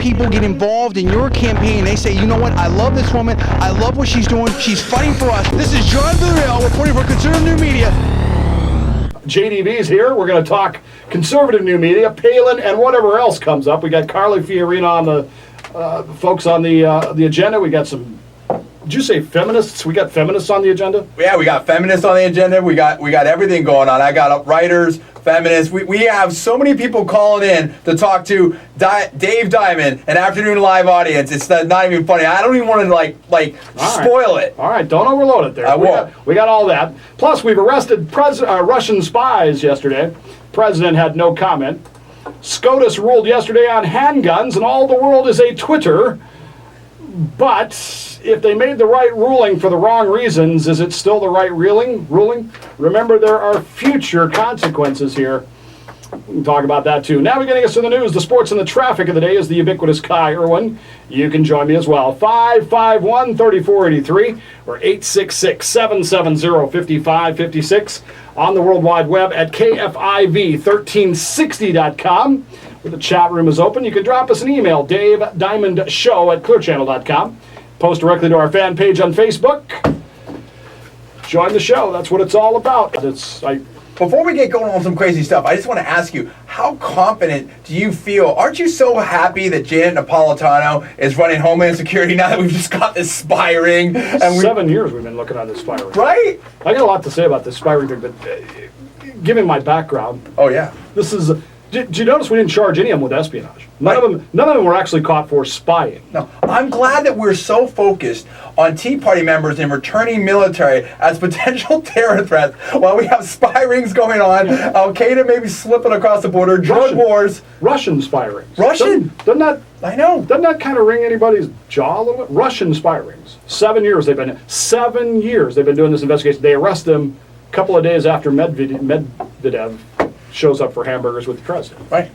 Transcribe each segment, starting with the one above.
people get involved in your campaign. They say, you know what, I love this woman, I love what she's doing, she's fighting for us. This is John Villarreal reporting for Conservative New Media. JDV's here. We're going to talk conservative new media, Palin, and whatever else comes up. We got Carly Fiorina on the folks on the agenda. We got some. Did you say feminists? We got feminists on the agenda. Yeah, we got feminists on the agenda. We got everything going on. I got writers, feminists. We have so many people calling in to talk to Dave Diamond, an afternoon live audience. It's not even funny. I don't even want to spoil it. All right, don't overload it there. I won't. We got all that. Plus, we've arrested Russian spies yesterday. President had no comment. SCOTUS ruled yesterday on handguns, and all the world is a Twitter. But if they made the right ruling for the wrong reasons, is it still the right ruling? Remember, there are future consequences here. We can talk about that too. Now we're getting us to the news, the sports, and the traffic of the day is the ubiquitous Kai Irwin. You can join me as well. 551-3483 or 866-770-5556 on the World Wide Web at KFIV1360.com. Where the chat room is open. You can drop us an email, davediamondshow@clearchannel.com. Post directly to our fan page on Facebook. Join the show. That's what it's all about. Before we get going on some crazy stuff, I just want to ask you, how confident do you feel? Aren't you so happy that Janet Napolitano is running Homeland Security now that we've just got this spy ring? And 7 years we've been looking at this spy ring. Right? I got a lot to say about this spy ring thing, but given my background, oh yeah, this is. Did you notice we didn't charge any of them with espionage? None of them were actually caught for spying. No, I'm glad that we're so focused on Tea Party members and returning military as potential terror threats while we have spy rings going on, Al-Qaeda maybe slipping across the border, drug wars. Russian spy rings. Russian? Doesn't that? I know. Doesn't that kind of ring anybody's jaw a little bit? Russian spy rings. 7 years they've been doing this investigation. They arrest them a couple of days after Medvedev shows up for hamburgers with the president. Right.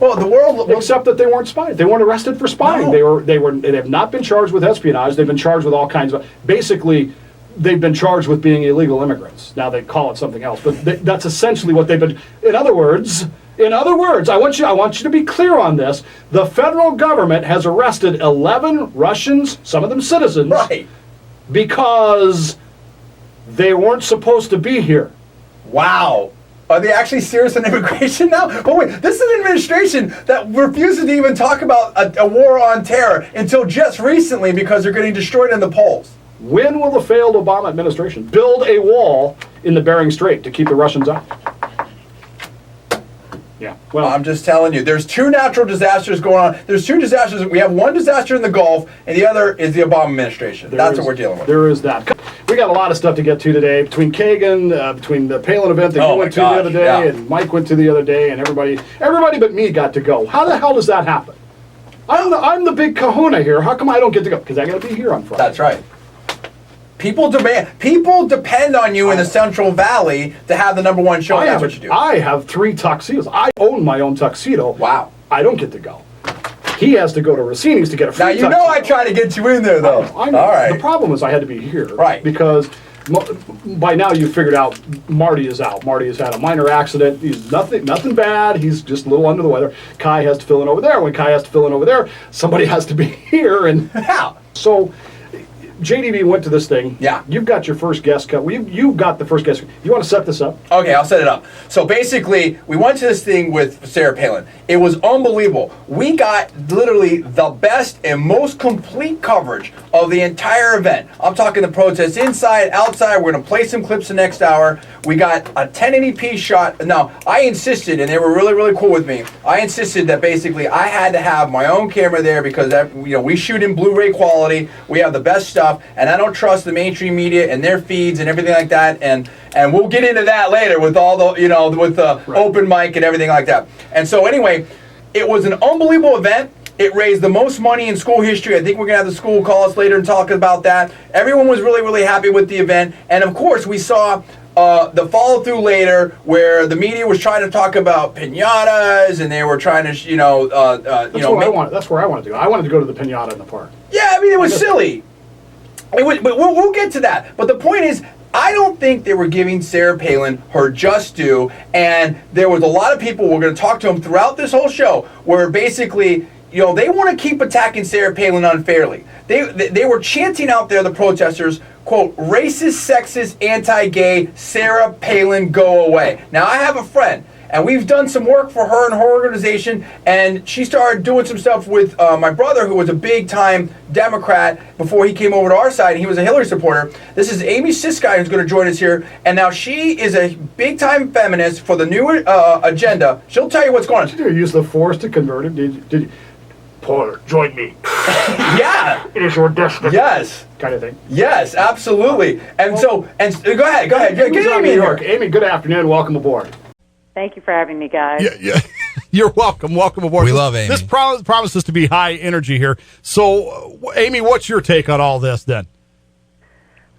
Well, the world, except that they weren't spies. They weren't arrested for spying. No. They have not been charged with espionage. They've been charged with all kinds of. Basically, they've been charged with being illegal immigrants. Now they call it something else, but that's essentially what they've been. In other words, I want you to be clear on this. The federal government has arrested 11 Russians, some of them citizens, right, because they weren't supposed to be here. Wow. Are they actually serious on immigration now? But wait, this is an administration that refuses to even talk about a war on terror until just recently because they're getting destroyed in the polls. When will the failed Obama administration build a wall in the Bering Strait to keep the Russians out? Yeah, well, I'm just telling you, there's two natural disasters going on. There's two disasters. We have one disaster in the Gulf, and the other is the Obama administration. That's what we're dealing with. There is that. We got a lot of stuff to get to today. Between Kagan, between the Palin event that you went to the other day, and Mike went to the other day, and everybody but me got to go. How the hell does that happen? I'm the big kahuna here. How come I don't get to go? Because I got to be here on Friday. That's right. People depend on you in the Central Valley to have the #1 show. That's what you do. I have 3 tuxedos. I own my own tuxedo. Wow. I don't get to go. He has to go to Rossini's to get a free tuxedo. Now, you know I try to get you in there, though. I know. All right. The problem is I had to be here. Right. Because by now you figured out Marty is out. Marty has had a minor accident. He's nothing bad. He's just a little under the weather. Kai has to fill in over there. When Kai has to fill in over there, somebody has to be here. And so JDV went to this thing. Yeah. You've got your first guest. You've got the first guest. You want to set this up? Okay, I'll set it up. So basically, we went to this thing with Sarah Palin. It was unbelievable. We got literally the best and most complete coverage of the entire event. I'm talking the protests inside, outside. We're going to play some clips the next hour. We got a 1080p shot. Now, I insisted, and they were really, really cool with me. I insisted that basically I had to have my own camera there because we shoot in Blu-ray quality. We have the best stuff. And I don't trust the mainstream media and their feeds and everything like that. And we'll get into that later with all the with the open mic and everything like that. And so anyway, it was an unbelievable event. It raised the most money in school history. I think we're gonna have the school call us later and talk about that. Everyone was really, really happy with the event. And of course, we saw the follow through later, where the media was trying to talk about piñatas, and they were trying to, That's where I wanted to go. I wanted to go to the piñata in the park. Yeah, I mean, it was silly. But we'll get to that. But the point is, I don't think they were giving Sarah Palin her just due, and there was a lot of people, we're going to talk to them throughout this whole show, where basically, you know, they want to keep attacking Sarah Palin unfairly. They were chanting out there, the protesters, quote, racist, sexist, anti-gay, Sarah Palin, go away. Now, I have a friend, and we've done some work for her and her organization, and she started doing some stuff with my brother, who was a big-time Democrat before he came over to our side, and he was a Hillary supporter. This is Amy Siskind, who's going to join us here, and now she is a big-time feminist for the new agenda. She'll tell you what's going on. Did you use the force to convert him? Did you? Porter, join me. Yeah. It is your destiny. Yes. Kind of thing. Yes, absolutely. And go ahead. Get Amy in New York. Amy, good afternoon. Welcome aboard. Thank you for having me, guys. Yeah. You're welcome. Welcome aboard. We love Amy. This promises to be high energy here. So, Amy, what's your take on all this then?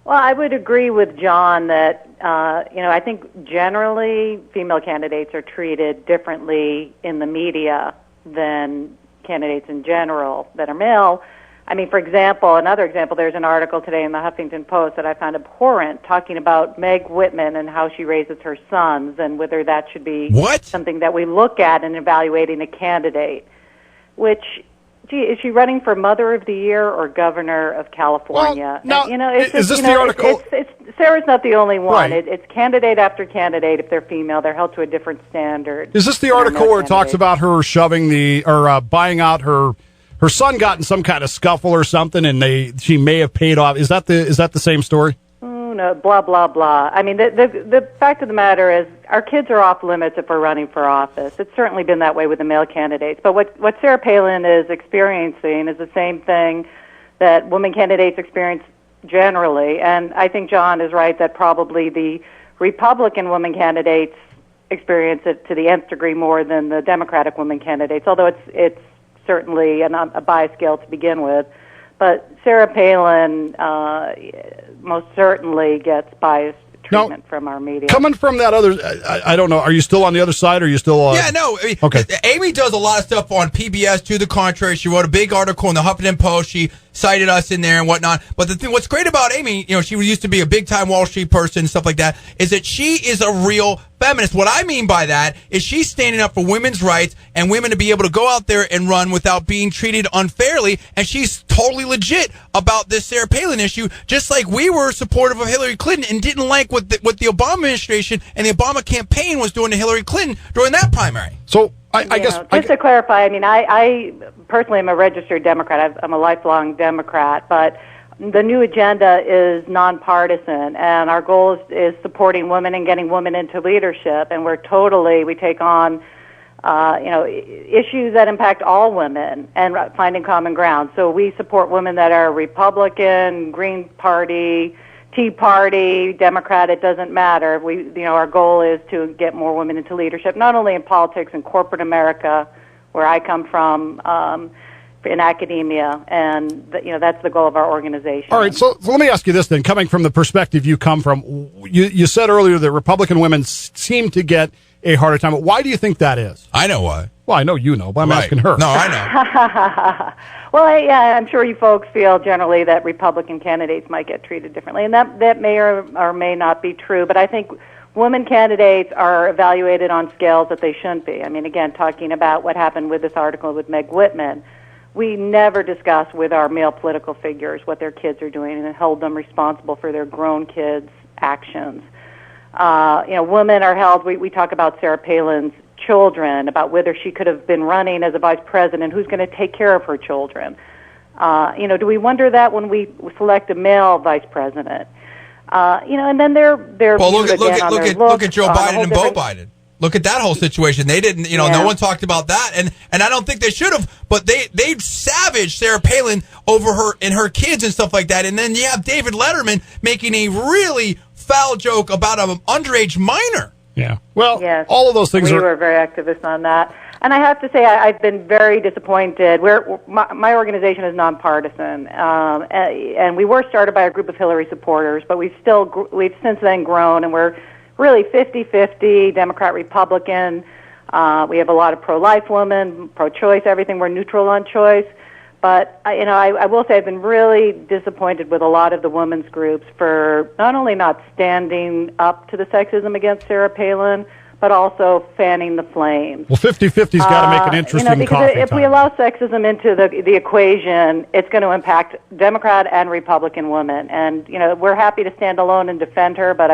Well, I would agree with John that, I think generally female candidates are treated differently in the media than candidates in general that are male. I mean, for example, another example, there's an article today in the Huffington Post that I found abhorrent talking about Meg Whitman and how she raises her sons and whether that should be something that we look at in evaluating a candidate. Which, is she running for Mother of the Year or Governor of California? Well, now, it's is this the article? Sarah's not the only one. Right. It's candidate after candidate. If they're female, they're held to a different standard. Is this the article where it talks about her buying out her son got in some kind of scuffle or something, and she may have paid off? Is that the same story? Oh, no, blah blah blah. I mean, the fact of the matter is, our kids are off limits if we're running for office. It's certainly been that way with the male candidates. But what Sarah Palin is experiencing is the same thing that women candidates experience generally. And I think John is right that probably the Republican women candidates experience it to the nth degree more than the Democratic women candidates, although it's certainly a bias scale to begin with. But Sarah Palin most certainly gets biased treatment from our media. Coming from that other, I don't know, are you still on the other side or are you still on? Yeah, no. Okay. Amy does a lot of stuff on PBS to the contrary. She wrote a big article in the Huffington Post. She cited us in there and whatnot. But what's great about Amy, she used to be a big-time Wall Street person and stuff like that, is that she is a real feminist. What I mean by that is she's standing up for women's rights and women to be able to go out there and run without being treated unfairly. And she's totally legit about this Sarah Palin issue, just like we were supportive of Hillary Clinton and didn't like what the Obama administration and the Obama campaign was doing to Hillary Clinton during that primary. So I guess just to clarify, I mean, I personally am a registered Democrat. I'm a lifelong Democrat, but the new agenda is nonpartisan, and our goal is supporting women and getting women into leadership. And we take on, issues that impact all women and finding common ground. So we support women that are Republican, Green Party, Tea Party, Democrat, it doesn't matter. Our goal is to get more women into leadership, not only in politics and corporate America, where I come from, in academia, and that's the goal of our organization. All right, so let me ask you this then. Coming from the perspective you come from, you said earlier that Republican women seem to get a harder time. Why do you think that is? I know why. Well, I know you know, but I'm asking her. No, I know. Well, I'm sure you folks feel generally that Republican candidates might get treated differently, and that may or may not be true, but I think women candidates are evaluated on scales that they shouldn't be. I mean, again, talking about what happened with this article with Meg Whitman, we never discuss with our male political figures what their kids are doing and hold them responsible for their grown kids' actions. Women are held, we talk about Sarah Palin's children, about whether she could have been running as a vice president, who's going to take care of her children. Do we wonder that when we select a male vice president? And then they're well, look at Joe Biden and Beau Biden. Look at that whole situation. They didn't, no one talked about that, and I don't think they should have. But they savaged Sarah Palin over her and her kids and stuff like that. And then you have David Letterman making a really foul joke about an underage minor. Yeah. Well, yes. all of those things we were very activist on that. And I have to say, I've been very disappointed. My organization is nonpartisan, and we were started by a group of Hillary supporters, but we've since then grown, and we're really 50-50, Democrat, Republican. We have a lot of pro-life women, pro-choice, everything. We're neutral on choice. But I will say I've been really disappointed with a lot of the women's groups for not only not standing up to the sexism against Sarah Palin, but also fanning the flames. Well, 50-50's got to make an interesting because coffee if we time. allow sexism into the equation, it's going to impact Democrat and Republican women. And we're happy to stand alone and defend her, but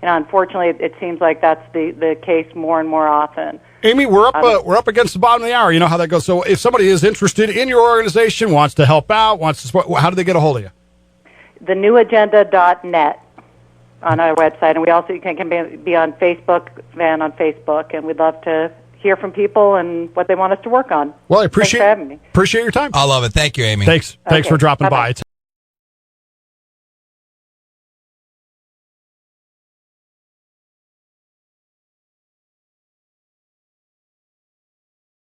unfortunately, it seems like that's the case more and more often. Amy, we're up against the bottom of the hour. You know how that goes. So if somebody is interested in your organization, wants to help out, wants to support, how do they get a hold of you? thenewagenda.net on our website, and we also can be on Facebook, and we'd love to hear from people and what they want us to work on. Well, I Thanks for having me. appreciate your time. I love it. Thank you, Amy. Thanks for dropping by. It's